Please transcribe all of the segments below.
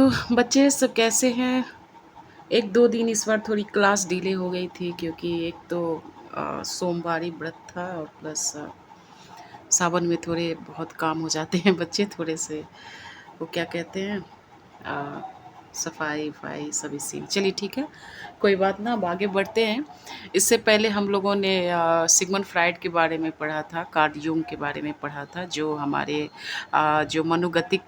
तो बच्चे सब कैसे हैं? 1-2 दिन इस बार थोड़ी क्लास डिले हो गई थी क्योंकि एक तो सोमवारी व्रत था और प्लस सावन में थोड़े बहुत काम हो जाते हैं बच्चे थोड़े से वो क्या कहते हैं अ, सफाई-वफ़ाई सब इसी चलिए ठीक है, कोई बात ना अब आगे बढ़ते हैं। इससे पहले हम लोगों ने सिगमंड फ्राइड के बारे में पढ़ा था, कार्ल जूंग के बारे में पढ़ा था जो हमारे जो मनोगतिक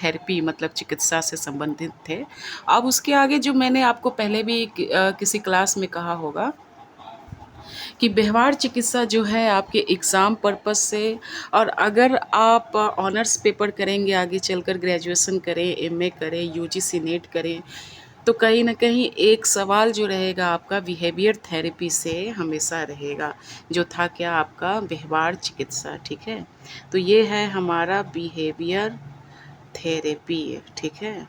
थेरेपी मतलब चिकित्सा से संबंधित थे। अब उसके आगे जो मैंने आपको पहले भी किसी क्लास में कहा होगा कि व्यवहार चिकित्सा जो है आपके एग्ज़ाम पर्पस से और अगर आप ऑनर्स पेपर करेंगे आगे चलकर ग्रेजुएशन करें, एमए करें, यूजीसी नेट करें, तो कहीं न कहीं एक सवाल जो रहेगा आपका बिहेवियर थेरेपी से हमेशा रहेगा, जो था क्या आपका व्यवहार चिकित्सा, ठीक है? तो ये है हमारा बिहेवियर थेरेपी, ठीक है?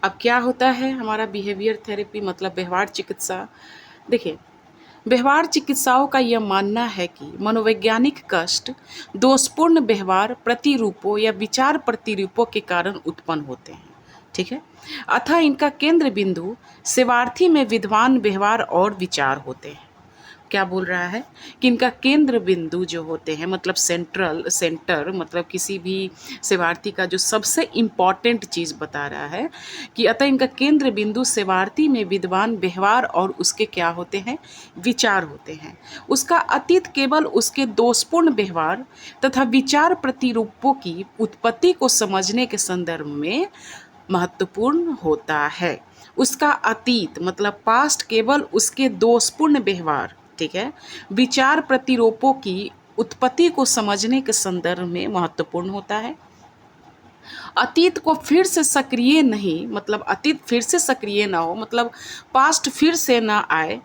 अब क्या होता है हमारा बिहेवियर थेरेपी मतलब व्यवहार चिकित्सा? देखिए, व्यवहार चिकित्साओं का यह मानना है कि मनोवैज्ञानिक कष्ट दोषपूर्ण व्यवहार प्रतिरूपों या विचार प्रतिरूपों के कारण उत्पन्न होते हैं, ठीक है? अतः इनका केंद्र बिंदु सेवार्थी में विद्वान व्यवहार और विचार होते हैं। क्या बोल रहा है कि इनका केंद्र बिंदु जो होते हैं मतलब सेंटर मतलब किसी भी सेवार्थी का जो सबसे इम्पॉर्टेंट चीज़ बता रहा है कि अतः इनका केंद्र बिंदु सेवार्थी में विद्वान व्यवहार और उसके क्या होते हैं विचार होते हैं। उसका अतीत केवल उसके दोषपूर्ण व्यवहार तथा विचार प्रतिरूपों की उत्पत्ति को समझने के संदर्भ में महत्वपूर्ण होता है। उसका अतीत मतलब पास्ट केवल उसके दोषपूर्ण व्यवहार, ठीक है, विचार प्रतिरूपों की उत्पत्ति को समझने के संदर्भ में महत्वपूर्ण होता है। अतीत को फिर से सक्रिय नहीं मतलब अतीत फिर से सक्रिय ना हो मतलब पास्ट फिर से ना आए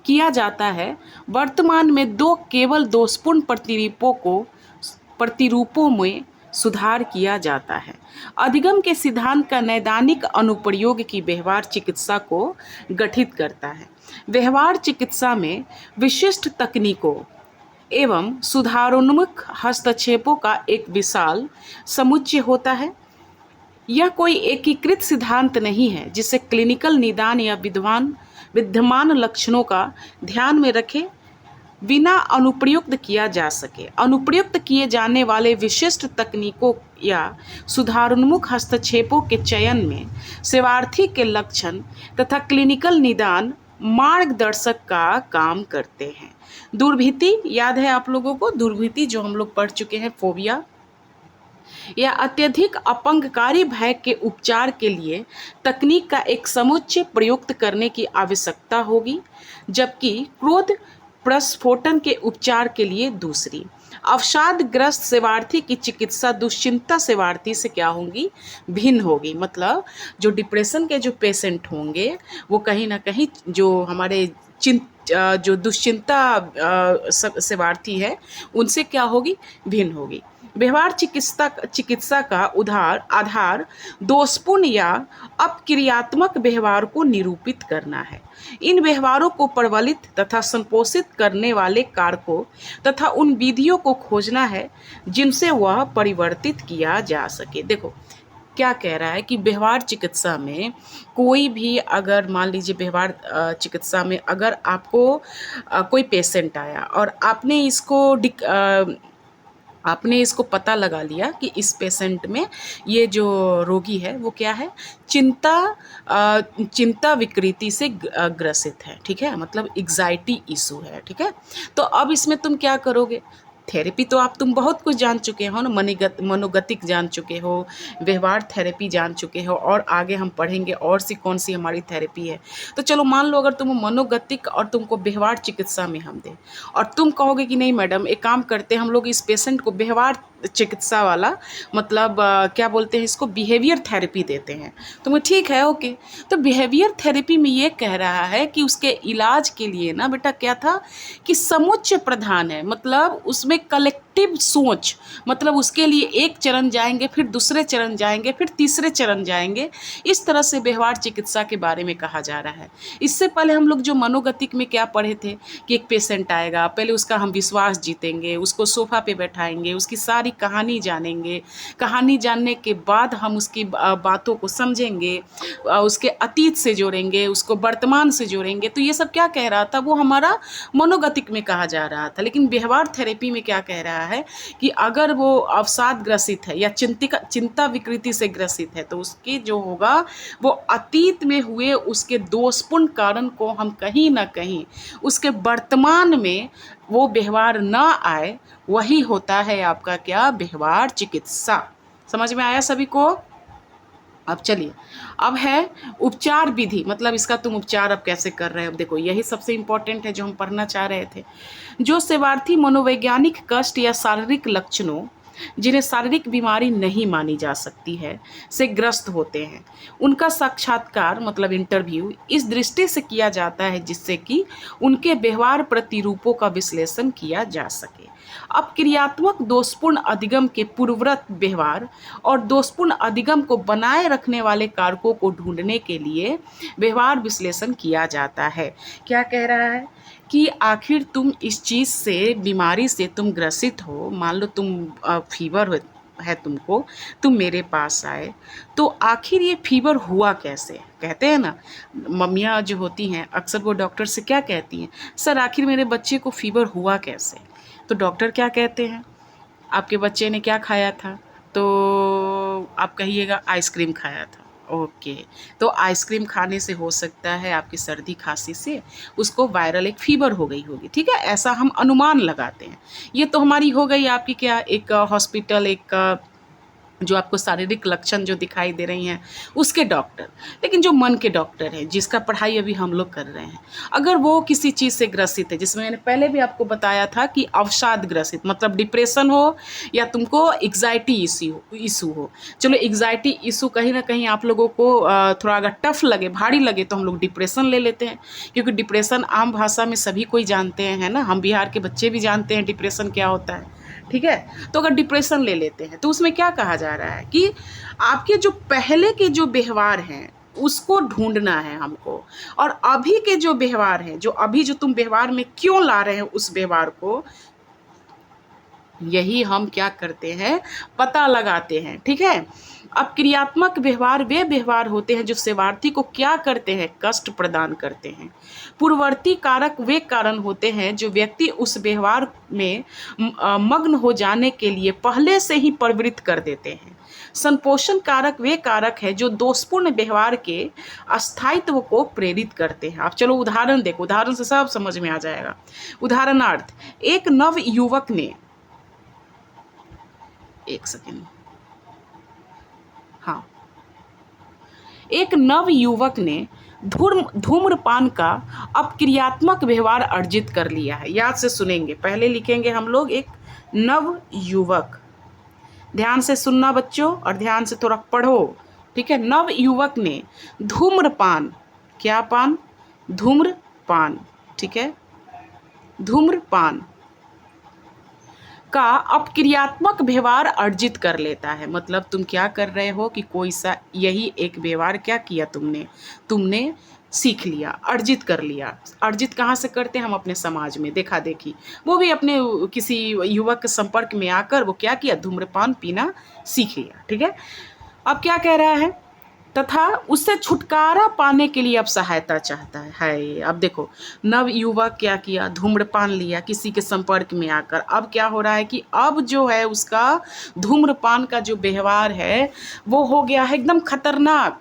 किया जाता है। वर्तमान में दो केवल दोषपूर्ण प्रतिरूपों में सुधार किया जाता है। अधिगम के सिद्धांत का नैदानिक अनुप्रयोग की व्यवहार चिकित्सा को गठित करता है। व्यवहार चिकित्सा में विशिष्ट तकनीकों एवं सुधारोन्मुख हस्तक्षेपों का एक विशाल समुच्चय होता है। यह कोई एकीकृत सिद्धांत नहीं है जिसे क्लिनिकल निदान या विद्यमान लक्षणों का ध्यान में रखे बिना अनुप्रयुक्त किया जा सके। अनुप्रयुक्त किए जाने वाले विशिष्ट तकनीकों या सुधारोन्मुख हस्तक्षेपों के चयन में सेवार्थी के लक्षण तथा क्लिनिकल निदान मार्गदर्शक का काम करते हैं। दुर्भीति याद है आप लोगों को? दुर्भीति जो हम लोग पढ़ चुके हैं, फोबिया या अत्यधिक अपंगकारी भय के उपचार के लिए तकनीक का एक समुच्चय प्रयुक्त करने की आवश्यकता होगी, जबकि क्रोध प्रस्फोटन के उपचार के लिए दूसरी। अवसादग्रस्त सेवार्थी की चिकित्सा दुश्चिंता सेवार्थी से क्या होगी? भिन्न होगी। मतलब जो डिप्रेशन के जो पेशेंट होंगे वो कहीं ना कहीं जो हमारे जो दुश्चिंता सेवार्थी है उनसे क्या होगी? भिन्न होगी। व्यवहार चिकित्सा का आधार दोषपूर्ण या अपक्रियात्मक व्यवहार को निरूपित करना है। इन व्यवहारों को प्रबलित तथा संपोषित करने वाले कारकों तथा उन विधियों को खोजना है जिनसे वह परिवर्तित किया जा सके। देखो क्या कह रहा है कि व्यवहार चिकित्सा में कोई भी अगर मान लीजिए व्यवहार चिकित्सा में अगर आपको कोई पेशेंट आया और आपने इसको पता लगा लिया कि इस पेशेंट में ये जो रोगी है वो क्या है? चिंता विकृति से ग्रसित है, ठीक है, मतलब एग्जाइटी इशू है, ठीक है। तो अब इसमें तुम क्या करोगे? थेरेपी तो तुम बहुत कुछ जान चुके हो ना, मनोगतिक जान चुके हो, व्यवहार थेरेपी जान चुके हो और आगे हम पढ़ेंगे और सी कौन सी हमारी थेरेपी है। तो चलो मान लो अगर तुम मनोगतिक और तुमको व्यवहार चिकित्सा में हम दें और तुम कहोगे कि नहीं मैडम एक काम करते हैं हम लोग इस पेशेंट को व्यवहार चिकित्सा वाला मतलब क्या बोलते हैं इसको बिहेवियर थेरेपी देते हैं, तो मैं ठीक है ओके। तो बिहेवियर थेरेपी में ये कह रहा है कि उसके इलाज के लिए ना बेटा क्या था कि समुच्चय प्रधान है, मतलब उसमें एक्टिव सोच, मतलब उसके लिए एक चरण जाएंगे, फिर दूसरे चरण जाएंगे, फिर तीसरे चरण जाएंगे, इस तरह से व्यवहार चिकित्सा के बारे में कहा जा रहा है। इससे पहले हम लोग जो मनोगतिक में क्या पढ़े थे कि एक पेशेंट आएगा, पहले उसका हम विश्वास जीतेंगे, उसको सोफा पे बैठाएंगे, उसकी सारी कहानी जानेंगे, कहानी जानने के बाद हम उसकी बातों को समझेंगे, उसके अतीत से जोड़ेंगे, उसको वर्तमान से जोड़ेंगे। तो ये सब क्या कह रहा था, वो हमारा मनोगतिक में कहा जा रहा था। लेकिन व्यवहार थेरेपी में क्या कह रहा है कि अगर वो अवसाद ग्रसित है या चिंता विकृति से ग्रसित है, तो उसके जो होगा वो अतीत में हुए उसके दोषपूर्ण कारण को हम कहीं ना कहीं उसके वर्तमान में वो व्यवहार ना आए, वही होता है आपका क्या, व्यवहार चिकित्सा। समझ में आया सभी को? अब चलिए, अब है उपचार विधि, मतलब इसका तुम उपचार अब कैसे कर रहे हो। अब देखो, यही सबसे इम्पोर्टेंट है जो हम पढ़ना चाह रहे थे। जो सेवार्थी मनोवैज्ञानिक कष्ट या शारीरिक लक्षणों, जिन्हें शारीरिक बीमारी नहीं मानी जा सकती है, से ग्रस्त होते हैं, उनका साक्षात्कार मतलब इंटरव्यू इस दृष्टि से किया जाता है जिससे कि उनके व्यवहार प्रतिरूपों का विश्लेषण किया जा सके। अब क्रियात्मक दोषपूर्ण अधिगम के पूर्ववत व्यवहार और दोषपूर्ण अधिगम को बनाए रखने वाले कारकों को ढूंढने के लिए व्यवहार विश्लेषण किया जाता है। क्या कह रहा है कि आखिर तुम इस चीज़ से, बीमारी से तुम ग्रसित हो, मान लो तुम फीवर है तुमको, तुम मेरे पास आए, तो आखिर ये फीवर हुआ कैसे। कहते हैं ना, मम्मियाँ जो होती हैं अक्सर वो डॉक्टर से क्या कहती हैं, सर आखिर मेरे बच्चे को फीवर हुआ कैसे। तो डॉक्टर क्या कहते हैं, आपके बच्चे ने क्या खाया था, तो आप कहिएगा आइसक्रीम खाया था। ओके, तो आइसक्रीम खाने से हो सकता है आपकी सर्दी खांसी से उसको वायरल एक फीवर हो गई होगी, ठीक है, ऐसा हम अनुमान लगाते हैं। ये तो हमारी हो गई आपकी क्या, एक हॉस्पिटल, एक जो आपको शारीरिक लक्षण जो दिखाई दे रही हैं उसके डॉक्टर। लेकिन जो मन के डॉक्टर हैं, जिसका पढ़ाई अभी हम लोग कर रहे हैं, अगर वो किसी चीज़ से ग्रसित है, जिसमें मैंने पहले भी आपको बताया था कि अवसाद ग्रसित, मतलब डिप्रेशन हो या तुमको एग्जाइटी इशू हो। चलो, एग्जाइटी इशू कहीं ना कहीं आप लोगों को थोड़ा अगर टफ लगे, भारी लगे, तो हम लोग डिप्रेशन ले लेते हैं, क्योंकि डिप्रेशन आम भाषा में सभी कोई जानते हैं, है ना, हम बिहार के बच्चे भी जानते हैं डिप्रेशन क्या होता है, ठीक है। तो अगर डिप्रेशन ले लेते हैं तो उसमें क्या कहा जा रहा है कि आपके जो पहले के जो व्यवहार हैं उसको ढूंढना है हमको, और अभी के जो व्यवहार हैं, जो अभी जो तुम व्यवहार में क्यों ला रहे हो उस व्यवहार को, यही हम क्या करते हैं, पता लगाते हैं, ठीक है। अब क्रियात्मक व्यवहार वे व्यवहार होते हैं जो सेवार्थी को क्या करते हैं, कष्ट प्रदान करते हैं। पूर्ववर्ती कारक वे कारण होते हैं जो व्यक्ति उस व्यवहार में मग्न हो जाने के लिए पहले से ही प्रवृत्त कर देते हैं। संपोषण कारक वे कारक है जो दोषपूर्ण व्यवहार के अस्थायित्व को प्रेरित करते हैं। आप चलो उदाहरण देखो, उदाहरण से सब समझ में आ जाएगा। उदाहरणार्थ, एक नव युवक ने, एक सेकेंड, हाँ, एक नव युवक ने धूम्रपान का अपक्रियात्मक व्यवहार अर्जित कर लिया है। याद से सुनेंगे, पहले लिखेंगे हम लोग एक नव युवक, ध्यान से सुनना बच्चों और ध्यान से थोड़ा पढ़ो, ठीक है। नव युवक ने धूम्रपान, क्या पान, धूम्रपान, ठीक है, धूम्रपान का अपक्रियात्मक व्यवहार अर्जित कर लेता है। मतलब तुम क्या कर रहे हो कि कोई सा यही एक व्यवहार क्या किया तुमने सीख लिया, अर्जित कर लिया। अर्जित कहाँ से करते हैं हम, अपने समाज में देखा देखी, वो भी अपने किसी युवक के संपर्क में आकर वो क्या किया, धूम्रपान पीना सीख लिया, ठीक है। अब क्या कह रहा है, तथा उससे छुटकारा पाने के लिए अब सहायता चाहता है। अब देखो, नव युवक क्या किया, धूम्रपान लिया किसी के संपर्क में आकर। अब क्या हो रहा है कि अब जो है उसका धूम्रपान का जो व्यवहार है वो हो गया है एकदम खतरनाक।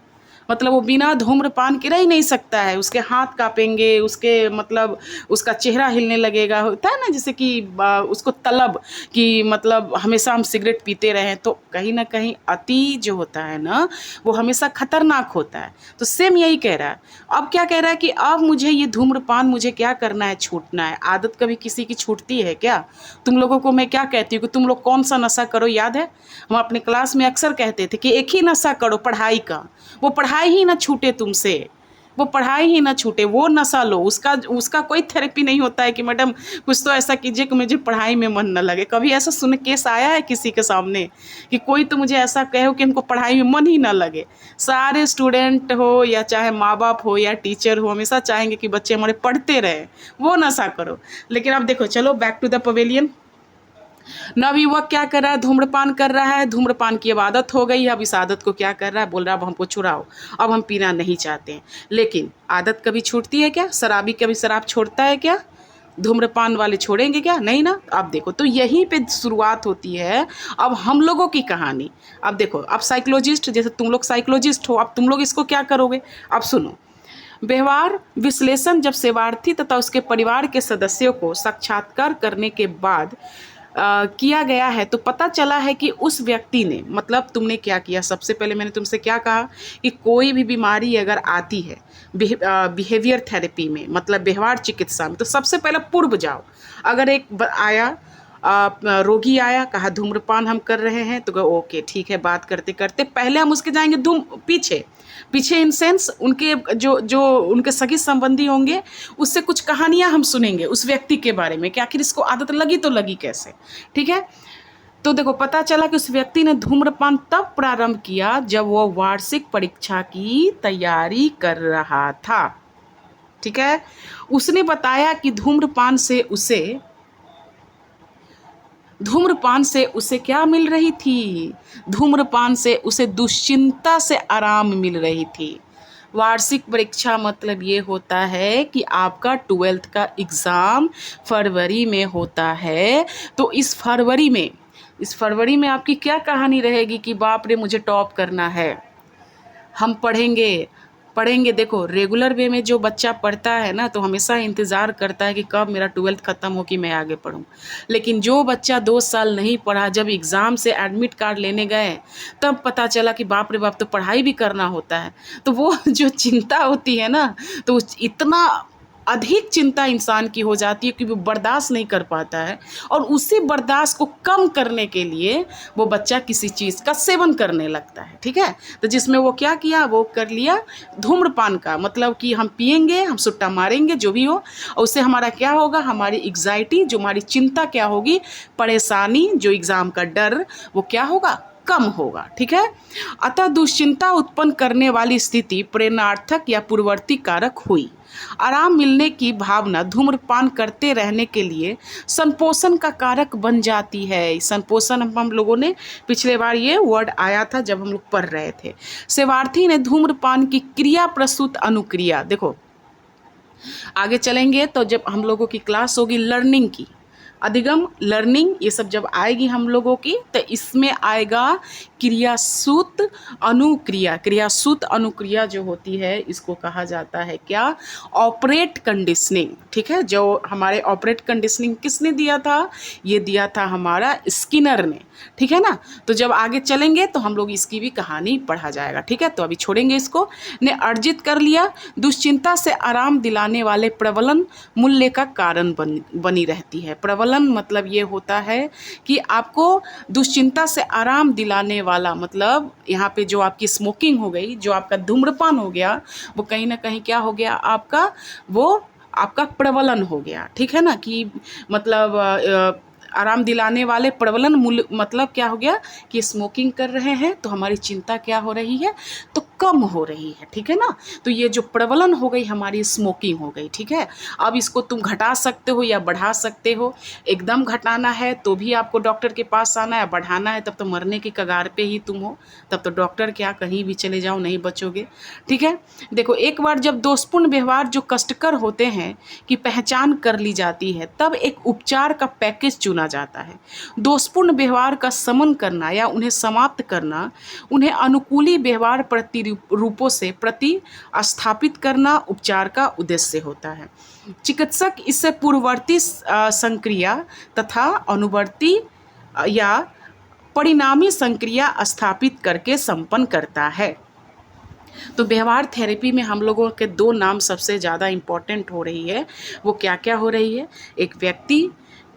मतलब वो बिना धूम्रपान के रह ही नहीं सकता है, उसके हाथ कांपेंगे, उसके मतलब उसका चेहरा हिलने लगेगा। होता है ना जैसे कि उसको तलब कि मतलब हमेशा हम सिगरेट पीते रहें, तो कहीं ना कहीं अति जो होता है ना वो हमेशा खतरनाक होता है। तो सेम यही कह रहा है। अब क्या कह रहा है कि अब मुझे ये धूम्रपान मुझे क्या करना है, छूटना है। आदत कभी किसी की छूटती है क्या? तुम लोगों को मैं क्या कहती हूँ कि तुम लोग कौन सा नशा करो, याद है हम अपने क्लास में अक्सर कहते थे कि एक ही नशा करो, पढ़ाई का। वो पढ़ाई ही ना छूटे तुमसे, वो पढ़ाई ही ना छूटे, वो नशा लो, उसका उसका कोई थेरेपी नहीं होता है कि मैडम कुछ तो ऐसा कीजिए कि मुझे पढ़ाई में मन न लगे। कभी ऐसा सुन केस आया है किसी के सामने कि कोई तो मुझे ऐसा कहे कि उनको पढ़ाई में मन ही ना लगे? सारे स्टूडेंट हो या चाहे माँ बाप हो या टीचर हो, हमेशा चाहेंगे कि बच्चे हमारे पढ़ते रहे, वो नशा करो। लेकिन अब देखो, चलो बैक टू द पवेलियन। नवयुवक क्या कर रहा है? धूम्रपान कर रहा है। धूम्रपान की अब आदत हो गई है, अब इस आदत को क्या कर रहा है? बोल रहा है अब हमको छुड़ाओ, अब हम पीना नहीं चाहते हैं। लेकिन आदत कभी छूटती है क्या? शराबी कभी शराब छोड़ता है क्या? धूम्रपान वाले छोड़ेंगे क्या? नहीं ना। अब देखो, तो यहीं पे शुरुआत होती है अब हम लोगों की कहानी। अब देखो, अब साइकोलॉजिस्ट, जैसे तुम लोग साइकोलॉजिस्ट हो, अब तुम लोग इसको क्या करोगे? अब सुनो, व्यवहार विश्लेषण जब सेवार्थी तथा उसके परिवार के सदस्यों को साक्षात्कार करने के बाद किया गया है, तो पता चला है कि उस व्यक्ति ने, मतलब तुमने क्या किया? सबसे पहले मैंने तुमसे क्या कहा कि कोई भी बीमारी अगर आती है बिहेवियर थेरेपी में, मतलब व्यवहार चिकित्सा में, तो सबसे पहले पूर्व जाओ। अगर एक आया रोगी आया, कहा धूम्रपान हम कर रहे हैं, तो कहो ओके ठीक है, बात करते करते पहले हम उसके जाएंगे पीछे पीछे इन सेंस उनके जो जो उनके सगी संबंधी होंगे, उससे कुछ कहानियां हम सुनेंगे उस व्यक्ति के बारे में कि आखिर इसको आदत लगी तो लगी कैसे। ठीक है, तो देखो पता चला कि उस व्यक्ति ने धूम्रपान तब प्रारंभ किया जब वो वार्षिक परीक्षा की तैयारी कर रहा था। ठीक है, उसने बताया कि धूम्रपान से उसे क्या मिल रही थी? धूम्रपान से उसे दुश्चिंता से आराम मिल रही थी। वार्षिक परीक्षा मतलब ये होता है कि आपका 12th का एग्ज़ाम फरवरी में होता है, तो इस फरवरी में आपकी क्या कहानी रहेगी कि बाप रे मुझे टॉप करना है, हम पढ़ेंगे। देखो, रेगुलर वे में जो बच्चा पढ़ता है ना, तो हमेशा इंतज़ार करता है कि कब मेरा 12th ख़त्म हो कि मैं आगे पढूं। लेकिन जो बच्चा 2 साल नहीं पढ़ा, जब एग्ज़ाम से एडमिट कार्ड लेने गए, तब पता चला कि बाप रे बाप, तो पढ़ाई भी करना होता है। तो वो जो चिंता होती है ना, तो इतना अधिक चिंता इंसान की हो जाती है कि वो बर्दाश्त नहीं कर पाता है, और उसी बर्दाश्त को कम करने के लिए वो बच्चा किसी चीज़ का सेवन करने लगता है। ठीक है, तो जिसमें वो क्या किया, वो कर लिया धूम्रपान का, मतलब कि हम पिएंगे, हम सुट्टा मारेंगे, जो भी हो, और उससे हमारा क्या होगा, हमारी एग्जाइटी, जो हमारी चिंता क्या होगी, परेशानी, जो एग्ज़ाम का डर, वो क्या होगा, कम होगा। ठीक है, अतः दुश्चिंता उत्पन्न करने वाली स्थिति प्रेरणार्थक या पूर्ववर्ती कारक हुई। आराम मिलने की भावना धूम्रपान करते रहने के लिए संपोषण का कारक बन जाती है। संपोषण हम लोगों ने पिछले बार ये वर्ड आया था जब हम लोग पढ़ रहे थे। सेवार्थी ने धूम्रपान की क्रिया प्रसूत अनुक्रिया, देखो आगे चलेंगे तो जब हम लोगों की क्लास होगी लर्निंग की, अधिगम, लर्निंग, ये सब जब आएगी हम लोगों की, तो इसमें आएगा क्रियासूत अनुक्रिया। क्रियासूत अनुक्रिया जो होती है, इसको कहा जाता है क्या, ऑपरेट कंडीशनिंग। ठीक है, जो हमारे ऑपरेट कंडीशनिंग किसने दिया था, ये दिया था हमारा स्किनर ने। ठीक है ना, तो जब आगे चलेंगे तो हम लोग इसकी भी कहानी पढ़ा जाएगा। ठीक है, तो अभी छोड़ेंगे इसको। ने अर्जित कर लिया, दुश्चिंता से आराम दिलाने वाले प्रबलन मूल्य का कारण बनी रहती है। प्रबलन मतलब ये होता है कि आपको दुश्चिंता से आराम दिलाने वाला, मतलब यहाँ पे जो आपकी स्मोकिंग हो गई, जो आपका धूम्रपान हो गया, वो कहीं ना कहीं क्या हो गया, आपका प्रबलन हो गया। ठीक है ना, कि मतलब आराम दिलाने वाले प्रबलन मूल्य मतलब क्या हो गया कि स्मोकिंग कर रहे हैं तो हमारी चिंता क्या हो रही है, तो कम हो रही है। ठीक है ना, तो ये जो प्रबलन हो गई हमारी, स्मोकिंग हो गई। ठीक है, अब इसको तुम घटा सकते हो या बढ़ा सकते हो। एकदम घटाना है तो भी आपको डॉक्टर के पास आना है, बढ़ाना है तब तो मरने की कगार पे ही तुम हो, तब तो डॉक्टर क्या, कहीं भी चले जाओ नहीं बचोगे। ठीक है, देखो एक बार जब दोषपूर्ण व्यवहार जो कष्टकर होते हैं की पहचान कर ली जाती है, तब एक उपचार का पैकेज चुना जाता है। दोषपूर्ण व्यवहार का समन करना या उन्हें समाप्त करना, उन्हें अनुकूली व्यवहार प्रतिरूपों से प्रतिस्थापित करना उपचार का उद्देश्य होता है। चिकित्सक इससे पूर्ववर्ती संक्रिया तथा अनुवर्ती या परिणामी संक्रिया स्थापित करके संपन्न करता है। तो व्यवहार थेरेपी में हम लोगों के दो नाम सबसे ज़्यादा इम्पॉर्टेंट हो रही है। वो क्या क्या हो रही है? एक व्यक्ति,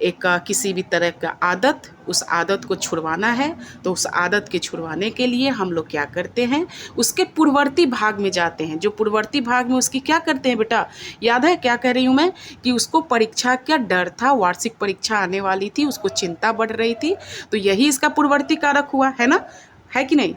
एक किसी भी तरह का आदत, उस आदत को छुड़वाना है तो उस आदत के छुड़वाने के लिए हम लोग क्या करते हैं, उसके पूर्ववर्ती भाग में जाते हैं। जो पूर्ववर्ती भाग में उसकी क्या करते हैं बेटा, याद है क्या कह रही हूँ मैं, कि उसको परीक्षा का डर था, वार्षिक परीक्षा आने वाली थी, उसको चिंता बढ़ रही थी, तो यही इसका पूर्ववर्ती कारक हुआ है ना, है कि नहीं।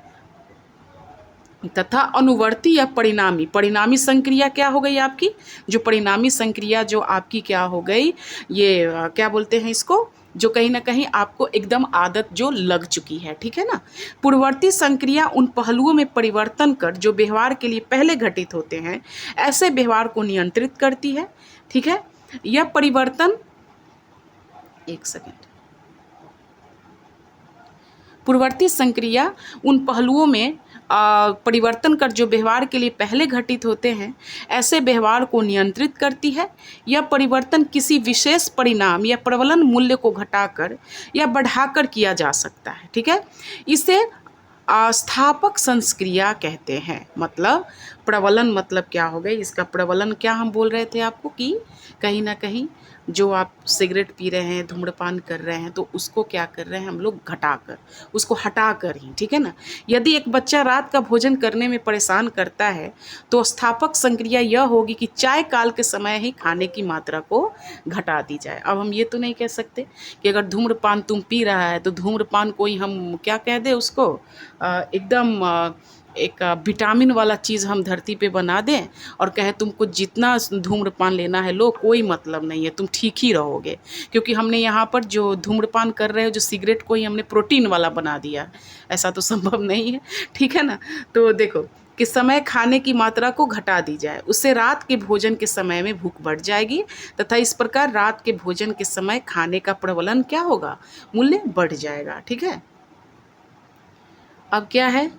तथा अनुवर्ती या परिणामी, परिणामी संक्रिया क्या हो गई आपकी, जो परिणामी संक्रिया जो आपकी क्या हो गई, ये क्या बोलते हैं इसको, जो कहीं ना कहीं आपको एकदम आदत जो लग चुकी है, ठीक है ना। पूर्ववर्ती संक्रिया उन पहलुओं में परिवर्तन कर जो व्यवहार के लिए पहले घटित होते हैं, ऐसे व्यवहार को नियंत्रित करती है, ठीक है। यह परिवर्तन, एक सेकेंड, पूर्ववर्ती संक्रिया उन पहलुओं में परिवर्तन कर जो व्यवहार के लिए पहले घटित होते हैं, ऐसे व्यवहार को नियंत्रित करती है। यह परिवर्तन किसी विशेष परिणाम या प्रबलन मूल्य को घटाकर या बढ़ाकर किया जा सकता है, ठीक है। इसे स्थापक संक्रिया कहते हैं। मतलब प्रबलन मतलब क्या हो गई, इसका प्रबलन क्या हम बोल रहे थे आपको, कि कहीं ना कहीं जो आप सिगरेट पी रहे हैं, धूम्रपान कर रहे हैं, तो उसको क्या कर रहे हैं हम लोग, घटाकर, उसको हटाकर ही, ठीक है ना। यदि एक बच्चा रात का भोजन करने में परेशान करता है तो स्थापक संक्रिया यह होगी कि चाय काल के समय ही खाने की मात्रा को घटा दी जाए। अब हम ये तो नहीं कह सकते कि अगर धूम्रपान तुम पी रहा है तो धूम्रपान कोई हम क्या कह दे उसको, एकदम एक विटामिन वाला चीज़ हम धरती पे बना दें और कहे तुमको जितना धूम्रपान लेना है लो, कोई मतलब नहीं है, तुम ठीक ही रहोगे। क्योंकि हमने यहाँ पर जो धूम्रपान कर रहे हो, जो सिगरेट को ही हमने प्रोटीन वाला बना दिया, ऐसा तो संभव नहीं है, ठीक है ना। तो देखो कि समय खाने की मात्रा को घटा दी जाए, उससे रात के भोजन के समय में भूख बढ़ जाएगी तथा इस प्रकार रात के भोजन के समय खाने का प्रबलन क्या होगा, मूल्य बढ़ जाएगा, ठीक है। अब क्या है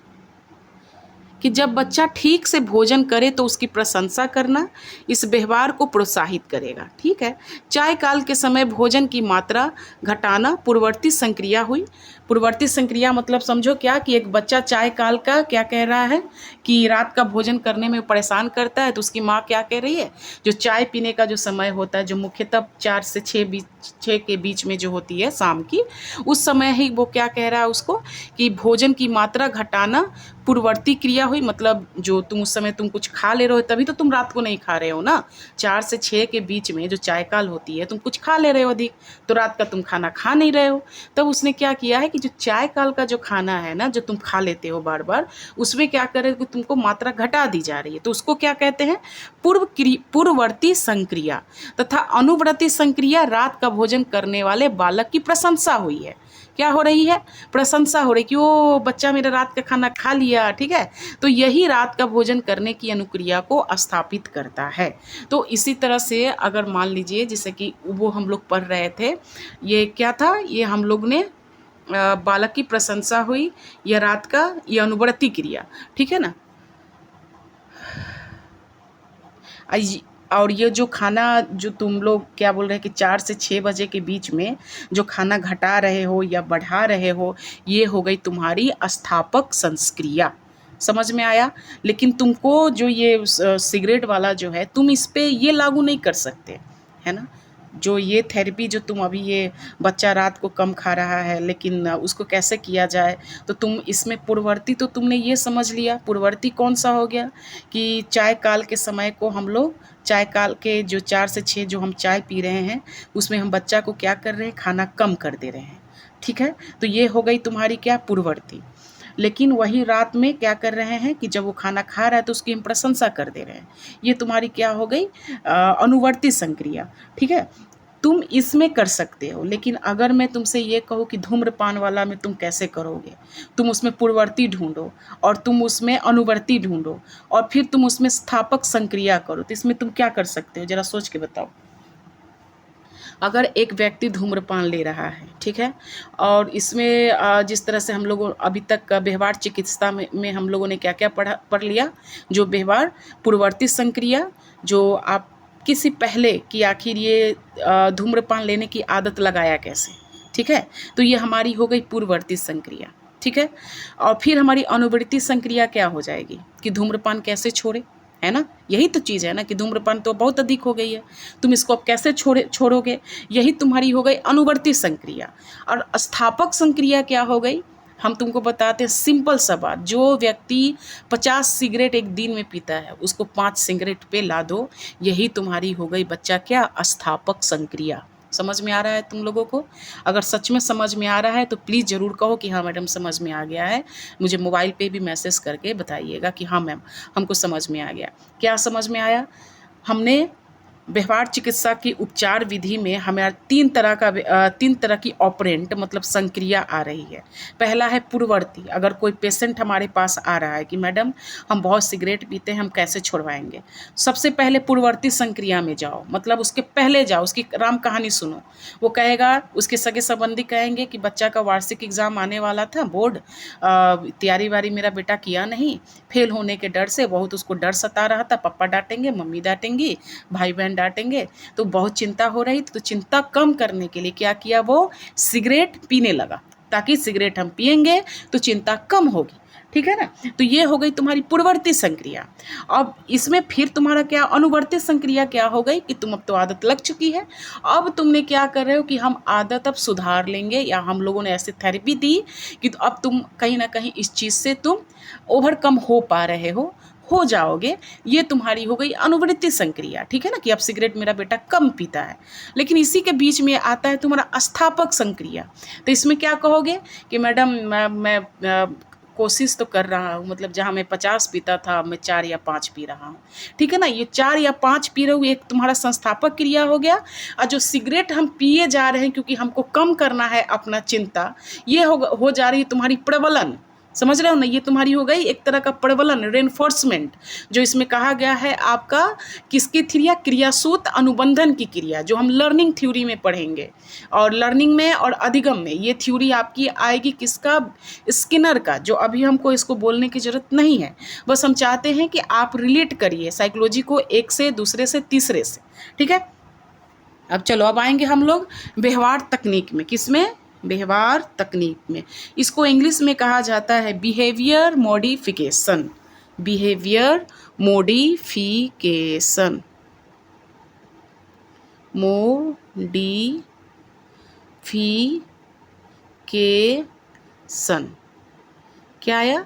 कि जब बच्चा ठीक से भोजन करे तो उसकी प्रशंसा करना इस व्यवहार को प्रोत्साहित करेगा, ठीक है। चाय काल के समय भोजन की मात्रा घटाना पूर्ववर्ती संक्रिया हुई। पूर्ववर्ती संक्रिया मतलब समझो क्या, कि एक बच्चा चाय काल का क्या कह रहा है कि रात का भोजन करने में परेशान करता है, तो उसकी माँ क्या कह रही है, जो चाय पीने का जो समय होता है, जो मुख्यतः 4 से 6 के बीच में जो होती है शाम की, उस समय ही वो क्या कह रहा है उसको, कि भोजन की मात्रा घटाना पूर्ववर्ती क्रिया हुई। मतलब जो तुम उस समय तुम कुछ खा ले रहे हो, तभी तो तुम रात को नहीं खा रहे हो ना, 4 से 6 के बीच में जो चाय काल होती है, तुम कुछ खा ले रहे हो अधिक, तो रात का तुम खाना खा नहीं रहे हो। तब उसने क्या किया है कि जो चाय काल का जो खाना है ना, जो तुम खा लेते हो बार बार, उसमें क्या करे कि तुमको मात्रा घटा दी जा रही है, तो उसको क्या कहते हैं, पूर्ववर्ती संक्रिया। तथा अनुवर्ती संक्रिया रात का भोजन करने वाले बालक की प्रशंसा हुई है। क्या हो रही है, प्रशंसा हो रही कि वो बच्चा मेरा रात का खाना खा लिया, ठीक है। तो यही रात का भोजन करने की अनुक्रिया को स्थापित करता है। तो इसी तरह से अगर मान लीजिए जैसे कि वो हम लोग पढ़ रहे थे, ये क्या था, ये हम लोग ने बालक की प्रशंसा हुई, या रात का, ये अनुवर्ती क्रिया, ठीक है ना। और ये जो खाना जो तुम लोग क्या बोल रहे हैं कि 4 से 6 बजे के बीच में जो खाना घटा रहे हो या बढ़ा रहे हो, ये हो गई तुम्हारी स्थापक संक्रिया। समझ में आया। लेकिन तुमको जो ये सिगरेट वाला जो है, तुम इस पे ये लागू नहीं कर सकते, है ना। जो ये थेरेपी जो तुम अभी, ये बच्चा रात को कम खा रहा है लेकिन उसको कैसे किया जाए, तो तुम इसमें पूर्ववर्ती तो तुमने ये समझ लिया। पूर्ववर्ती कौन सा हो गया कि चाय काल के समय को हम लोग, चाय काल के जो 4 से 6 जो हम चाय पी रहे हैं, उसमें हम बच्चा को क्या कर रहे हैं, खाना कम कर दे रहे हैं, ठीक है। तो ये हो गई तुम्हारी क्या, पूर्ववर्ती। लेकिन वही रात में क्या कर रहे हैं कि जब वो खाना खा रहा है तो उसकी हम प्रशंसा कर दे रहे हैं, ये तुम्हारी क्या हो गई, अनुवर्ती संक्रिया, ठीक है। तुम इसमें कर सकते हो। लेकिन अगर मैं तुमसे ये कहूँ कि धूम्रपान वाला में तुम कैसे करोगे, तुम उसमें पूर्ववर्ती ढूंढो और तुम उसमें अनुवर्ती ढूंढो और फिर तुम उसमें स्थापक संक्रिया करो, तो इसमें तुम क्या कर सकते हो, जरा सोच के बताओ। अगर एक व्यक्ति धूम्रपान ले रहा है, ठीक है, और इसमें जिस तरह से हम लोग अभी तक व्यवहार चिकित्सा में हम लोगों ने क्या क्या पढ़ लिया, जो व्यवहार पूर्ववर्ती संक्रिया, जो आप किसी पहले कि आखिर ये धूम्रपान लेने की आदत लगाया कैसे, ठीक है। तो ये हमारी हो गई पूर्ववर्ती संक्रिया, ठीक है। और फिर हमारी अनुवर्ती संक्रिया क्या हो जाएगी कि धूम्रपान कैसे छोड़े, है ना। यही तो चीज़ है ना कि धूम्रपान तो बहुत अधिक हो गई है, तुम इसको अब कैसे छोड़ोगे, यही तुम्हारी हो गई अनुवर्ती संक्रिया। और स्थापक संक्रिया क्या हो गई, हम तुमको बताते हैं सिंपल सा बात, जो व्यक्ति 50 सिगरेट एक दिन में पीता है उसको 5 सिगरेट पे ला दो, यही तुम्हारी हो गई बच्चा क्या, स्थापक संक्रिया। समझ में आ रहा है तुम लोगों को? अगर सच में समझ में आ रहा है तो प्लीज़ ज़रूर कहो कि हाँ मैडम समझ में आ गया है। मुझे मोबाइल पे भी मैसेज करके बताइएगा कि हाँ मैम हमको समझ में आ गया। क्या समझ में आया? हमने व्यवहार चिकित्सा की उपचार विधि में हमारे 3 तरह की ऑपरेंट मतलब संक्रिया आ रही है। पहला है पूर्ववर्ती, अगर कोई पेशेंट हमारे पास आ रहा है कि मैडम हम बहुत सिगरेट पीते हैं, हम कैसे छुड़वाएंगे, सबसे पहले पूर्ववर्ती संक्रिया में जाओ, मतलब उसके पहले जाओ, उसकी राम कहानी सुनो। वो कहेगा, उसके सगे संबंधी कहेंगे कि बच्चा का वार्षिक एग्ज़ाम आने वाला था, बोर्ड तैयारी वारी मेरा बेटा किया नहीं, फेल होने के डर से बहुत उसको डर सता रहा था, पापा डांटेंगे, मम्मी डांटेंगी, भाई बहन डांटेंगे, तो बहुत चिंता हो रही थी। तो चिंता कम करने के लिए क्या किया, वो सिगरेट पीने लगा, ताकि सिगरेट हम पिएंगे तो चिंता कम होगी, ठीक है ना। तो ये हो गई तुम्हारी पूर्ववर्ती संक्रिया। अब इसमें फिर तुम्हारा क्या अनुवर्ती संक्रिया क्या हो गई कि तुम अब तो आदत लग चुकी है, अब तुमने क्या कर रहे हो कि हम आदत अब सुधार लेंगे, या हम लोगों ने ऐसी थेरेपी दी कि तो अब तुम कहीं ना कहीं इस चीज़ से तुम ओवरकम हो पा रहे हो जाओगे। ये तुम्हारी हो गई अनुवृत्ति संक्रिया, ठीक है ना, कि अब सिगरेट मेरा बेटा कम पीता है। लेकिन इसी के बीच में आता है तुम्हारा स्थापक संक्रिया। तो इसमें क्या कहोगे कि मैडम मैं कोशिश तो कर रहा हूँ, मतलब जहाँ मैं 50 पीता था मैं 4 या 5 पी रहा हूँ, ठीक है ना। ये 4 या 5 पी रहे हो, एक तुम्हारा संस्थापक क्रिया हो गया। और जो सिगरेट हम पिए जा रहे हैं क्योंकि हमको कम करना है अपना चिंता, ये हो जा रही है तुम्हारी प्रबलन। समझ रहे हो ना, ये तुम्हारी हो गई एक तरह का प्रबलन, रेनफोर्समेंट, जो इसमें कहा गया है आपका किसकी क्रिया, क्रियासूत अनुबंधन की क्रिया, जो हम लर्निंग थ्योरी में पढ़ेंगे। और लर्निंग में और अधिगम में ये थ्योरी आपकी आएगी किसका, स्किनर का, जो अभी हमको इसको बोलने की ज़रूरत नहीं है, बस हम चाहते हैं कि आप रिलेट करिए साइकोलॉजी को एक से दूसरे से तीसरे से, ठीक है। अब चलो, अब आएंगे हम लोग व्यवहार तकनीक में, किसमें, व्यवहार तकनीक में। इसको इंग्लिश में कहा जाता है behaviour modification, behaviour modification, modification क्या आया,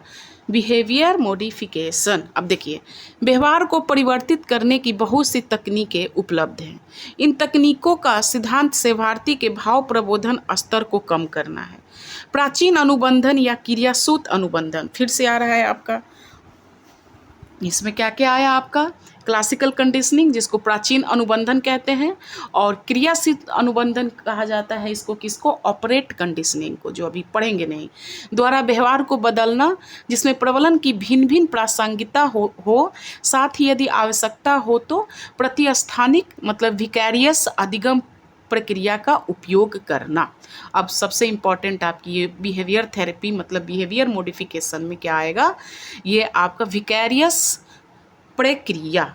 बिहेवियर मॉडिफिकेशन। अब देखिए, व्यवहार को परिवर्तित करने की बहुत सी तकनीकें उपलब्ध हैं। इन तकनीकों का सिद्धांत सेवार्थी के भाव प्रबोधन स्तर को कम करना है। प्राचीन अनुबंधन या क्रियासूत अनुबंधन, फिर से आ रहा है आपका, इसमें क्या क्या आया आपका, क्लासिकल कंडीशनिंग जिसको प्राचीन अनुबंधन कहते हैं, और क्रियाशील अनुबंधन कहा जाता है इसको, किसको, ऑपरेट कंडीशनिंग को, जो अभी पढ़ेंगे नहीं, द्वारा व्यवहार को बदलना, जिसमें प्रबलन की भिन्न भिन्न प्रासंगिकता हो, साथ ही यदि आवश्यकता हो तो प्रतिस्थानिक मतलब विकैरियस अधिगम प्रक्रिया का उपयोग करना। अब सबसे इम्पॉर्टेंट आपकी ये बिहेवियर थेरेपी मतलब बिहेवियर मॉडिफिकेशन में क्या आएगा, ये आपका विकैरियस प्रक्रिया।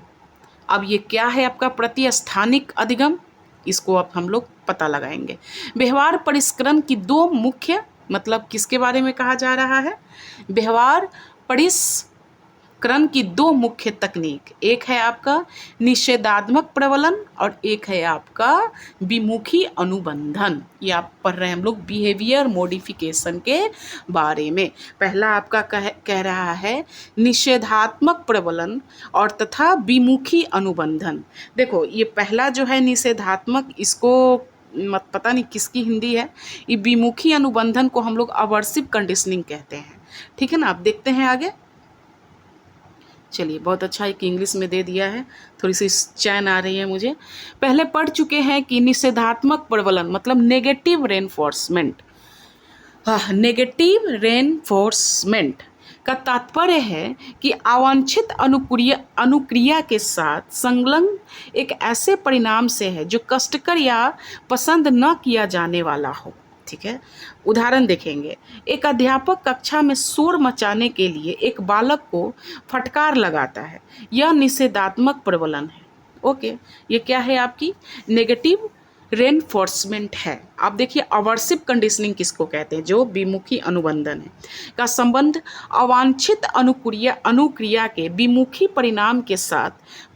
अब ये क्या है आपका प्रतिस्थानिक अधिगम, इसको अब हम लोग पता लगाएंगे। व्यवहार परिष्करण की 2 मुख्य मतलब किसके बारे में कहा जा रहा है, व्यवहार परिष्करण की 2 मुख्य तकनीक, एक है आपका निषेधात्मक प्रबलन और एक है आपका विमुखी अनुबंधन। ये आप पढ़ रहे हैं हम लोग बिहेवियर मॉडिफिकेशन के बारे में। पहला आपका कह रहा है निषेधात्मक प्रबलन और तथा विमुखी अनुबंधन। देखो, ये पहला जो है निषेधात्मक, इसको मत पता नहीं किसकी हिंदी है, ये विमुखी अनुबंधन को हम लोग अवर्सिव कंडीशनिंग कहते हैं, ठीक है ना। आप देखते हैं आगे, चलिए बहुत अच्छा एक इंग्लिश में दे दिया है, थोड़ी सी चैन आ रही है मुझे। पहले पढ़ चुके हैं कि निषेधात्मक प्रबलन मतलब नेगेटिव रेनफोर्समेंट। हाँ, नेगेटिव रेनफोर्समेंट का तात्पर्य है कि अवांछित अनुक्रिया के साथ संलग्न एक ऐसे परिणाम से है जो कष्टकर या पसंद न किया जाने वाला हो, ठीक है। उदाहरण देखेंगे, एक अध्यापक कक्षा में शोर मचाने के लिए एक बालक को फटकार लगाता है, यह निषेधात्मक प्रबलन है। ओके, ये क्या है आपकी नेगेटिव रेनफोर्समेंट है। आप देखिए अवर्सिव कंडीशनिंग किसको कहते हैं, जो विमुखी अनुबंधन है का संबंध अवांछित अनुक्रिया के विमुखी परिणाम के साथ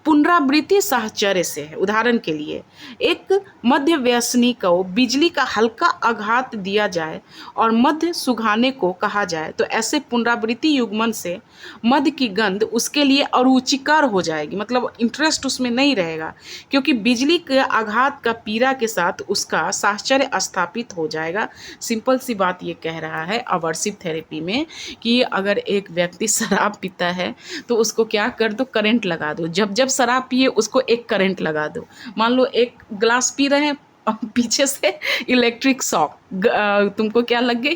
पुनरावृत्ति साहचर्य से है। उदाहरण के लिए एक मध्य व्यसनी को बिजली का हल्का आघात दिया जाए और मध्य सुघाने को कहा जाए तो ऐसे पुनरावृत्ति युग्मन से मध्य की गंध उसके लिए अरुचिकर हो जाएगी, मतलब इंटरेस्ट उसमें नहीं रहेगा, क्योंकि बिजली के आघात का पीड़ा के साथ उसका साहचर्य स्थापित हो जाएगा। सिंपल सी बात ये कह रहा है अवर्सिव थेरेपी में कि अगर एक व्यक्ति शराब पीता है तो उसको क्या कर दो, करंट लगा दो। जब जब शराब पिए उसको एक करंट लगा दो। मान लो एक ग्लास पी रहे हैं, पीछे से इलेक्ट्रिक शॉक तुमको क्या लग गई,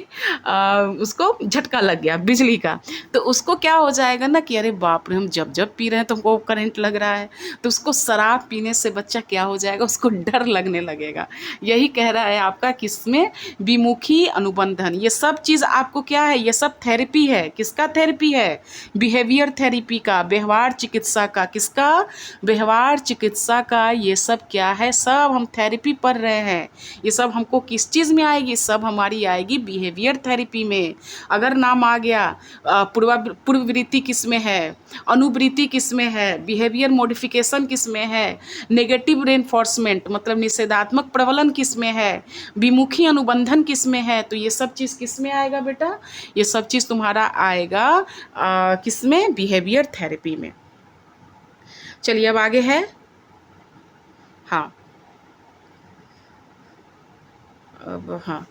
उसको झटका लग गया बिजली का, तो उसको क्या हो जाएगा ना कि अरे बाप रे हम जब जब पी रहे हैं तुमको करंट लग रहा है। तो उसको शराब पीने से बच्चा क्या हो जाएगा, उसको डर लगने लगेगा। यही कह रहा है आपका किसमें, विमुखी अनुबंधन। ये सब चीज़ आपको क्या है, ये सब थेरेपी है। किसका थेरेपी है, बिहेवियर थेरेपी का, व्यवहार चिकित्सा का। किसका, व्यवहार चिकित्सा का। ये सब क्या है, सब हम थेरेपी पढ़ रहे हैं। ये सब हमको किस चीज़ में आएगी, सब हमारी आएगी बिहेवियर थेरेपी में। अगर नाम आ गया पूर्ववृत्ति किस में है, अनुवृत्ति किस में है, बिहेवियर मॉडिफिकेशन किस में है, नेगेटिव रेनफोर्समेंट मतलब निषेधात्मक प्रबलन किस में है, विमुखी अनुबंधन किस में है, तो ये सब चीज़ किस में आएगा बेटा, ये सब चीज़ तुम्हारा आएगा किस में, बिहेवियर थेरेपी में। चलिए अब आगे है, हाँ अब हाँ,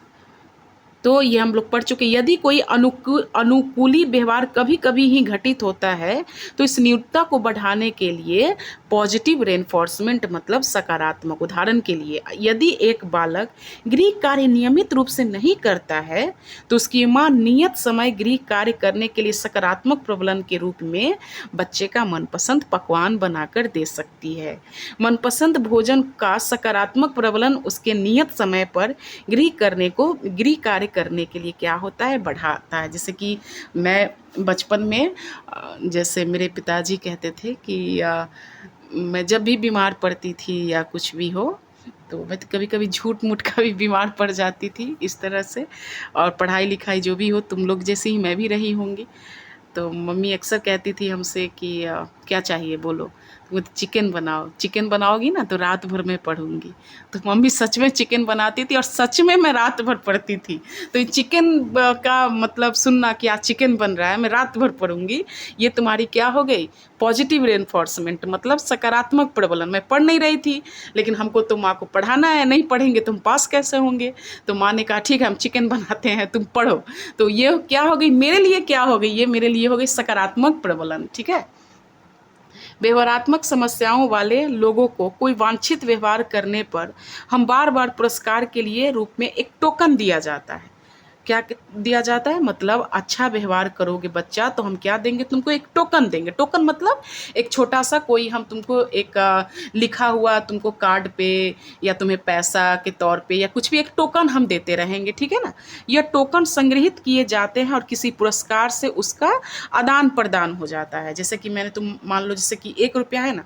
तो ये हम लोग पढ़ चुके। यदि कोई अनुकूली व्यवहार कभी कभी ही घटित होता है तो इस नियुक्ता को बढ़ाने के लिए पॉजिटिव रेनफोर्समेंट मतलब सकारात्मक। उदाहरण के लिए यदि एक बालक गृह कार्य नियमित रूप से नहीं करता है तो उसकी माँ नियत समय गृह कार्य करने के लिए सकारात्मक प्रबलन के रूप में बच्चे का मनपसंद पकवान बनाकर दे सकती है। मनपसंद भोजन का सकारात्मक प्रबलन उसके नियत समय पर गृह कार्य करने के लिए क्या होता है, बढ़ाता है। जैसे कि मैं बचपन में जैसे मेरे पिताजी कहते थे कि मैं जब भी बीमार पड़ती थी या कुछ भी हो तो मैं तो कभी कभी झूठ मूठ का भी बीमार पड़ जाती थी इस तरह से, और पढ़ाई लिखाई जो भी हो तुम लोग जैसे ही मैं भी रही होंगी। तो मम्मी अक्सर कहती थी हमसे कि क्या चाहिए बोलो, तो चिकन बनाओ, चिकन बनाओगी ना तो रात भर मैं पढ़ूंगी। तो मम्मी सच में चिकन बनाती थी और सच में मैं रात भर पढ़ती थी। तो ये चिकन का मतलब सुनना कि आज चिकन बन रहा है मैं रात भर पढ़ूंगी, ये तुम्हारी क्या हो गई, पॉजिटिव रेनफोर्समेंट मतलब सकारात्मक प्रबलन। मैं पढ़ नहीं रही थी लेकिन हमको तो माँ को पढ़ाना है, नहीं पढ़ेंगे तो हम पास कैसे होंगे। तो माँ ने कहा ठीक है हम चिकन बनाते हैं तुम पढ़ो। तो ये क्या हो गई मेरे लिए, क्या हो गई, ये मेरे लिए हो गई सकारात्मक प्रबलन। ठीक है। व्यवहारात्मक समस्याओं वाले लोगों को कोई वांछित व्यवहार करने पर हम बार बार पुरस्कार के लिए रूप में एक टोकन दिया जाता है। क्या दिया जाता है, मतलब अच्छा व्यवहार करोगे बच्चा तो हम क्या देंगे, तुमको एक टोकन देंगे। टोकन मतलब एक छोटा सा कोई हम तुमको एक लिखा हुआ तुमको कार्ड पे या तुम्हें पैसा के तौर पे या कुछ भी एक टोकन हम देते रहेंगे। ठीक है ना। यह टोकन संग्रहित किए जाते हैं और किसी पुरस्कार से उसका आदान प्रदान हो जाता है। जैसे कि मैंने तुम मान लो जैसे कि 1 रुपया है ना,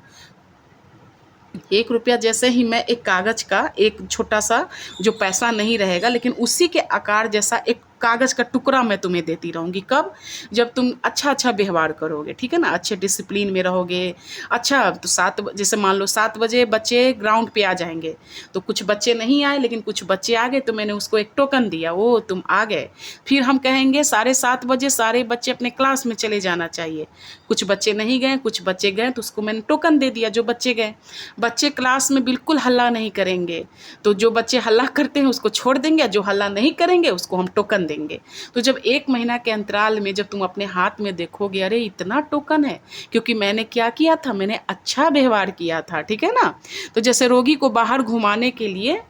1 रुपया जैसे ही मैं एक कागज़ का एक छोटा सा जो पैसा नहीं रहेगा लेकिन उसी के आकार जैसा एक कागज़ का टुकड़ा मैं तुम्हें देती रहूँगी। कब, जब तुम अच्छा व्यवहार करोगे। ठीक है ना, अच्छे डिसिप्लिन में रहोगे। अच्छा तो जैसे मान लो 7 बजे बच्चे ग्राउंड पे आ जाएंगे, तो कुछ बच्चे नहीं आए लेकिन कुछ बच्चे आ गए तो मैंने उसको एक टोकन दिया, वो तुम आ गए। फिर हम कहेंगे 7:30 बजे सारे बच्चे अपने क्लास में चले जाना चाहिए, कुछ बच्चे नहीं गए, कुछ बच्चे गए तो उसको मैंने टोकन दे दिया। जो बच्चे गए, बच्चे क्लास में बिल्कुल हल्ला नहीं करेंगे, तो जो बच्चे हल्ला करते हैं उसको छोड़ देंगे, जो हल्ला नहीं करेंगे उसको हम टोकन देंगे। तो जब 1 महीना के अंतराल में जब तुम अपने हाथ में देखोगे अरे इतना टोकन है, क्योंकि मैंने क्या किया था, मैंने अच्छा व्यवहार किया था। ठीक है ना। तो जैसे रोगी को बाहर घुमाने के लिए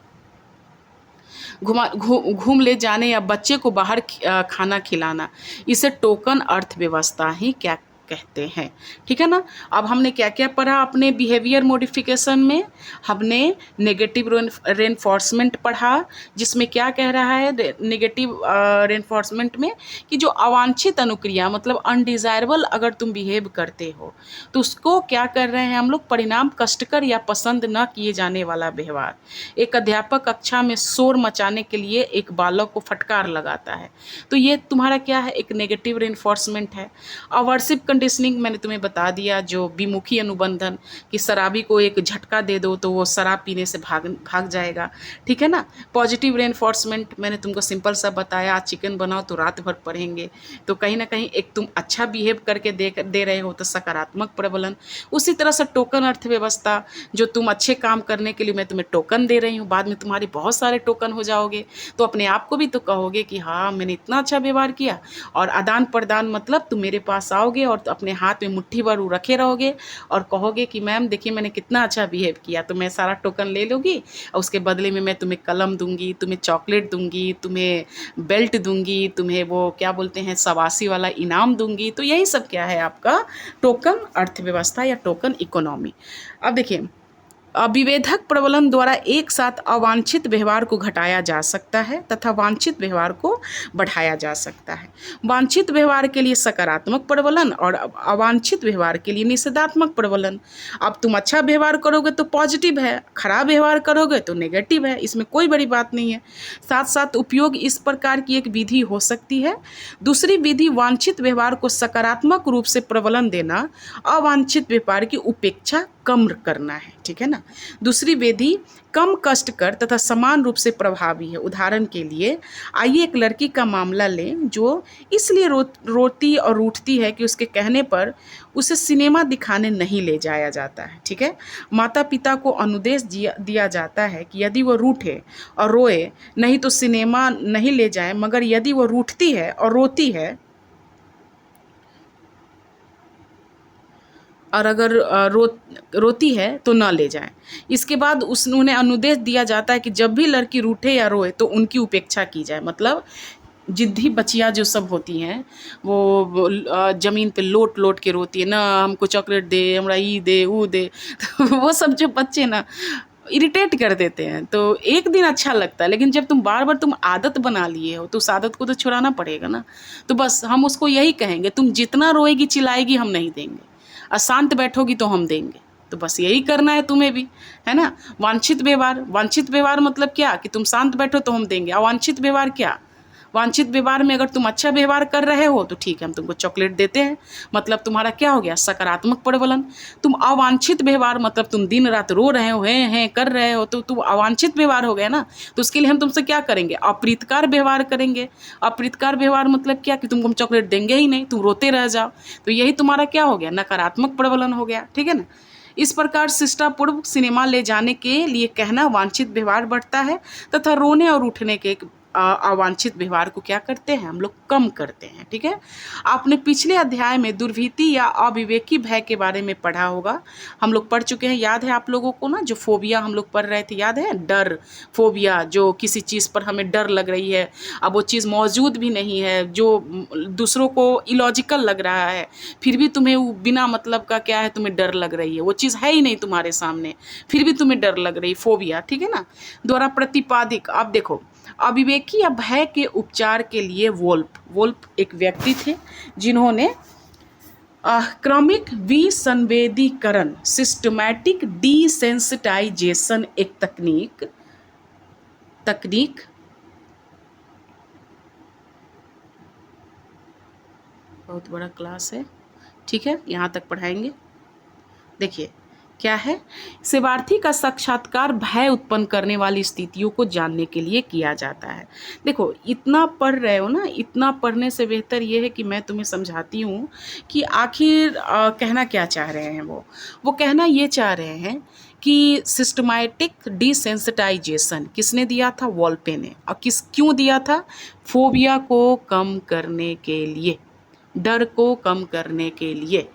घूम ले जाने या बच्चे को बाहर खाना खिलाना, इसे टोकन अर्थव्यवस्था ही क्या कहते हैं। ठीक है ना। अब हमने क्या क्या पढ़ा अपने बिहेवियर मॉडिफिकेशन में? हमने नेगेटिव रेनफोर्समेंट पढ़ा, जिसमें क्या कह रहा है नेगेटिव रेनफोर्समेंट में कि जो अवांछित अनुक्रिया मतलब अनडिजायरेबल अगर तुम बिहेव करते हो तो उसको क्या कर रहे हैं हम लोग, परिणाम कष्टकर या पसंद न किए जाने वाला व्यवहार। एक अध्यापक कक्षा में शोर मचाने के लिए एक बालक को फटकार लगाता है, तो ये तुम्हारा क्या है, एक नेगेटिव रेनफोर्समेंट है। अवर्सिव कंडीशनिंग मैंने तुम्हें बता दिया, जो विमुखी अनुबंधन, कि शराबी को एक झटका दे दो तो वो शराब पीने से भाग जाएगा। ठीक है ना। पॉजिटिव रेनफोर्समेंट मैंने तुमको सिंपल सा बताया, आज चिकन बनाओ तो रात भर पढ़ेंगे, तो कहीं ना कहीं एक तुम अच्छा बिहेव करके दे रहे हो तो सकारात्मक प्रबलन। उसी तरह से टोकन अर्थव्यवस्था, जो तुम अच्छे काम करने के लिए मैं तुम्हें टोकन दे रही हूँ, बाद में तुम्हारे बहुत सारे टोकन हो जाओगे तो अपने आप को भी तो कहोगे कि हाँ मैंने इतना अच्छा व्यवहार किया। और आदान प्रदान मतलब तुम मेरे पास आओगे और तो अपने हाथ में मुट्ठी भर रखे रहोगे और कहोगे कि मैम देखिए मैंने कितना अच्छा बिहेव किया, तो मैं सारा टोकन ले लूँगी और उसके बदले में मैं तुम्हें कलम दूंगी, तुम्हें चॉकलेट दूंगी, तुम्हें बेल्ट दूंगी, तुम्हें वो क्या बोलते हैं शबाशी वाला इनाम दूंगी। तो यही सब क्या है आपका टोकन अर्थव्यवस्था या टोकन इकोनॉमी। अब देखिए, विभेदक प्रबलन द्वारा एक साथ अवांछित व्यवहार को घटाया जा सकता है तथा वांछित व्यवहार को बढ़ाया जा सकता है। वांछित व्यवहार के लिए सकारात्मक प्रबलन और अवांछित व्यवहार के लिए निषेधात्मक प्रबलन। अब तुम अच्छा व्यवहार करोगे तो पॉजिटिव है, खराब व्यवहार करोगे तो नेगेटिव है, इसमें कोई बड़ी बात नहीं है। साथ साथ उपयोग इस प्रकार की एक विधि हो सकती है। दूसरी विधि वांछित व्यवहार को सकारात्मक रूप से प्रबलन देना, अवांछित व्यवहार की उपेक्षा कम करना है। ठीक है ना। दूसरी विधि कम कष्टकर तथा समान रूप से प्रभावी है। उदाहरण के लिए आइए एक लड़की का मामला लें जो इसलिए रोती और रूठती है कि उसके कहने पर उसे सिनेमा दिखाने नहीं ले जाया जाता है। ठीक है। माता पिता को अनुदेश दिया जाता है कि यदि वो रूठे और रोए नहीं तो सिनेमा नहीं ले जाए, मगर यदि वो रूठती है और रोती है और अगर रोती है तो न ले जाएं। इसके बाद उन्हें अनुदेश दिया जाता है कि जब भी लड़की रूठे या रोए तो उनकी उपेक्षा की जाए। मतलब जिद्दी बच्चियाँ जो सब होती हैं वो ज़मीन पे लोट लोट के रोती है ना, हमको चॉकलेट दे, हमरा ई दे वो दे तो वो सब जो बच्चे ना इरिटेट कर देते हैं। तो एक दिन अच्छा लगता है, लेकिन जब तुम बार बार तुम आदत बना लिए हो तो उस आदत को तो छुड़ाना पड़ेगा ना। तो बस हम उसको यही कहेंगे, तुम जितना रोएगी चिल्लाएगी हम नहीं देंगे, अशांत बैठोगी तो हम देंगे। तो बस यही करना है तुम्हें भी, है ना। वांछित व्यवहार मतलब क्या कि तुम शांत बैठो तो हम देंगे। अवांछित व्यवहार क्या, वांछित व्यवहार में अगर तुम अच्छा व्यवहार कर रहे हो तो ठीक है हम तुमको चॉकलेट देते हैं, मतलब तुम्हारा क्या हो गया सकारात्मक प्रबलन। तुम अवांछित व्यवहार मतलब तुम दिन रात रो रहे हो हैं कर रहे हो तो तुम अवांछित व्यवहार हो गया ना। तो उसके लिए हम तुमसे क्या करेंगे, अप्रीतकार व्यवहार करेंगे। अप्रीतकार व्यवहार मतलब क्या कि तुमको हम चॉकलेट देंगे ही नहीं, तुम रोते रह जाओ। तो यही तुम्हारा क्या हो गया, नकारात्मक प्रबलन हो गया। ठीक है ना। इस प्रकार शिष्टापूर्व सिनेमा ले जाने के लिए कहना वांछित व्यवहार बढ़ता है तथा रोने और उठने के अवांछित व्यवहार को क्या करते हैं हम लोग कम करते हैं। ठीक है। आपने पिछले अध्याय में दुर्भीति या अविवेकी भय के बारे में पढ़ा होगा, हम लोग पढ़ चुके हैं, याद है आप लोगों को ना, जो फोबिया हम लोग पढ़ रहे थे, याद है, डर फोबिया, जो किसी चीज़ पर हमें डर लग रही है, अब वो चीज़ मौजूद भी नहीं है, जो दूसरों को इलॉजिकल लग रहा है, फिर भी तुम्हें बिना मतलब का क्या है तुम्हें डर लग रही है, वो चीज़ है ही नहीं तुम्हारे सामने फिर भी तुम्हें डर लग रही, फोबिया। ठीक है ना। द्वारा प्रतिपादिक, आप देखो अविवेकी या भय के उपचार के लिए वोल्फ एक व्यक्ति थे जिन्होंने क्रमिक विसंवेदीकरण सिस्टमैटिक डिसेंसिटाइजेशन एक तकनीक बहुत बड़ा क्लास है। ठीक है, यहाँ तक पढ़ाएंगे। देखिए क्या है, सेवार्थी का साक्षात्कार भय उत्पन्न करने वाली स्थितियों को जानने के लिए किया जाता है। देखो इतना पढ़ रहे हो ना, इतना पढ़ने से बेहतर ये है कि मैं तुम्हें समझाती हूँ कि आखिर कहना क्या चाह रहे हैं। वो कहना ये चाह रहे हैं कि सिस्टमैटिक डिसेंसिटाइजेशन किसने दिया था, वॉल्पे ने। और क्यों दिया था, फोबिया को कम करने के लिए, डर को कम करने के लिए।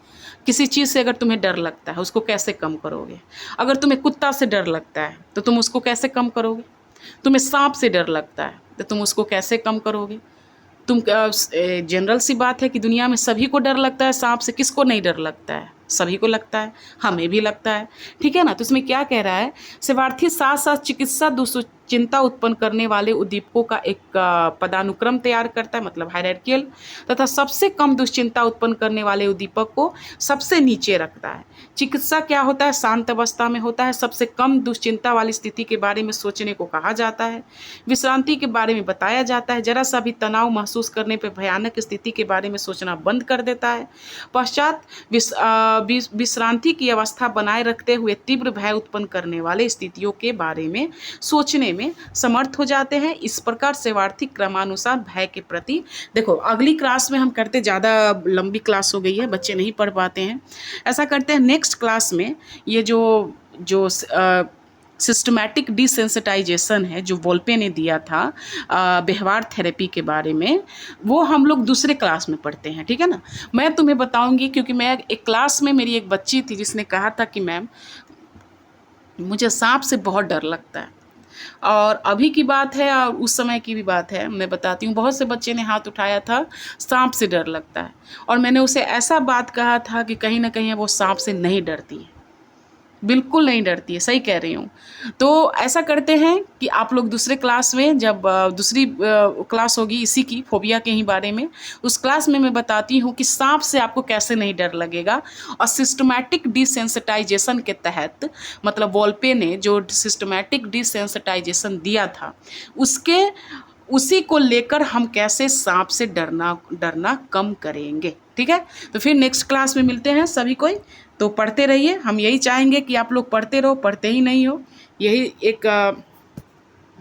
किसी चीज़ से अगर तुम्हें डर लगता है उसको कैसे कम करोगे, अगर तुम्हें कुत्ता से डर लगता है तो तुम उसको कैसे कम करोगे, तुम्हें सांप से डर लगता है तो तुम उसको कैसे कम करोगे, जनरल सी बात है कि दुनिया में सभी को डर लगता है सांप से, किसको नहीं डर लगता है? सभी को लगता है, हमें भी लगता है, ठीक है ना। तो इसमें क्या कह रहा है, सेवार्थी साथ साथ चिकित्सा दुश्चिंता उत्पन्न करने वाले उद्दीपकों का एक पदानुक्रम तैयार करता है, मतलब हायरार्कियल, तथा सबसे कम दुश्चिंता उत्पन्न करने वाले उद्दीपक को सबसे नीचे रखता है। चिकित्सा क्या होता है, शांत अवस्था में होता है, सबसे कम दुश्चिंता वाली स्थिति के बारे में सोचने को कहा जाता है, विश्रांति के बारे में बताया जाता है, जरा सा भी तनाव महसूस करने पर भयानक स्थिति के बारे में सोचना बंद कर देता है, पश्चात विश्रांति की अवस्था बनाए रखते हुए तीव्र भय उत्पन्न करने वाले स्थितियों के बारे में सोचने में समर्थ हो जाते हैं। इस प्रकार सेवार्थी क्रमानुसार भय के प्रति, देखो अगली क्लास में हम करते, ज़्यादा लंबी क्लास हो गई है, बच्चे नहीं पढ़ पाते हैं, ऐसा करते हैं नेक्स्ट क्लास में ये जो सिस्टमैटिक डिसेंसिटाइजेशन है जो वोल्पे ने दिया था व्यवहार थेरेपी के बारे में, वो हम लोग दूसरे क्लास में पढ़ते हैं, ठीक है ना। मैं तुम्हें बताऊंगी, क्योंकि मैं एक क्लास में मेरी एक बच्ची थी जिसने कहा था कि मैम मुझे सांप से बहुत डर लगता है, और अभी की बात है और उस समय की भी बात है, मैं बताती हूँ। बहुत से बच्चे ने हाथ उठाया था सांप से डर लगता है, और मैंने उसे ऐसा बात कहा था कि कहीं ना कहीं वो सांप से नहीं डरती है, बिल्कुल नहीं डरती है, सही कह रही हूँ। तो ऐसा करते हैं कि आप लोग दूसरे क्लास में, जब दूसरी क्लास होगी इसी की फोबिया के ही बारे में, उस क्लास में मैं बताती हूँ कि सांप से आपको कैसे नहीं डर लगेगा। और सिस्टमैटिक डिसेंसिटाइजेशन के तहत, मतलब वोल्पे ने जो सिस्टमैटिक डिसेंसिटाइजेशन दिया था, उसी को लेकर हम कैसे सांप से डरना कम करेंगे, ठीक है। तो फिर नेक्स्ट क्लास में मिलते हैं सभी कोई। तो पढ़ते रहिए, हम यही चाहेंगे कि आप लोग पढ़ते रहो, पढ़ते ही नहीं हो, यही एक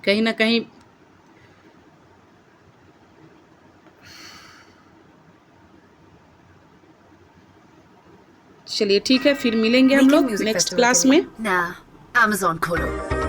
कहीं ना कहीं चलिए ठीक है, फिर मिलेंगे हम लोग नेक्स्ट क्लास में। ना Amazon खोलो।